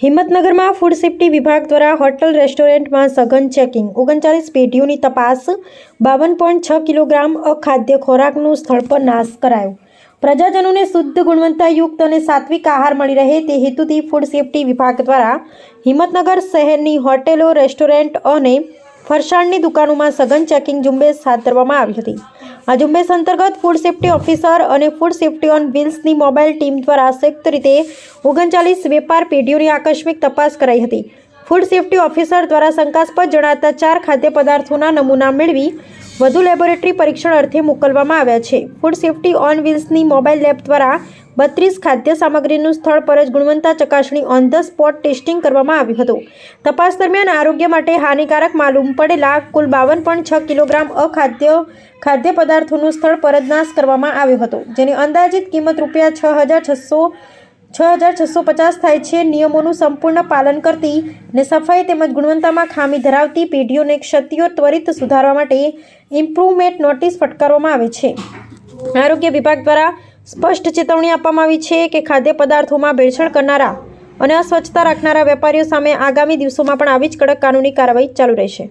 હિંમતનગરમાં food safety વિભાગ દ્વારા hotel રેસ્ટોરન્ટમાં સઘન ચેકિંગ 39 પેઢીઓની તપાસ 52.6 કિલોગ્રામ અખાદ્ય ખોરાકનું સ્થળ પર નાશ કરાયો। પ્રજાજનોને શુદ્ધ ગુણવત્તાયુક્ત અને સાત્વિક આહાર મળી રહે તે હેતુથી ફૂડ સેફ્ટી વિભાગ દ્વારા હિંમતનગર શહેરની હોટેલો, રેસ્ટોરન્ટ અને ફરસાણની દુકાનોમાં સઘન ચેકિંગ ઝુંબેશ હાથ ધરવામાં આવી હતી। આ ઝુંબેશ અંતર્ગત ફૂડ સેફ્ટી ઓફિસર અને ફૂડ સેફ્ટી ઓન વ્હીલ્સની મોબાઈલ ટીમ દ્વારા સંયુક્ત રીતે 39 વેપાર પેઢીઓની આકસ્મિક તપાસ કરાઈ હતી। ફૂડ સેફ્ટી ઓફિસર દ્વારા શંકાસ્પદ જણાતા 4 ખાદ્ય પદાર્થોના નમૂના મેળવી વધુ લેબોરેટરી પરીક્ષણ અર્થે મોકલવામાં આવ્યા છે। ફૂડ સેફ્ટી ઓન વ્હીલ્સની મોબાઈલ લેબ દ્વારા 32 ખાદ્ય સામગ્રીનું સ્થળ પર જ ગુણવત્તા ચકાસણી ઓન ધ સ્પોટ ટેસ્ટિંગ કરવામાં આવ્યું હતું। તપાસ દરમિયાન આરોગ્ય માટે હાનિકારક માલુમ પડેલા કુલ 52.6 કિલોગ્રામ ખાદ્ય પદાર્થોનું સ્થળ પર જ નાશ કરવામાં આવ્યો હતો, જેની અંદાજિત કિંમત ₹6,650 થાય છે। નિયમોનું સંપૂર્ણ પાલન કરતી અને સફાઈ તેમજ ગુણવત્તામાં ખામી ધરાવતી પેઢીઓને ક્ષતિઓ ત્વરિત સુધારવા માટે ઇમ્પ્રુવમેન્ટ નોટિસ ફટકારવામાં આવે છે। આરોગ્ય વિભાગ દ્વારા સ્પષ્ટ ચેતવણી આપવામાં આવી છે કે ખાદ્ય પદાર્થોમાં ભેળસેળ કરનારા અને અસ્વચ્છતા રાખનારા વેપારીઓ સામે આગામી દિવસોમાં પણ આવી જ કડક કાનૂની કાર્યવાહી ચાલુ રહેશે।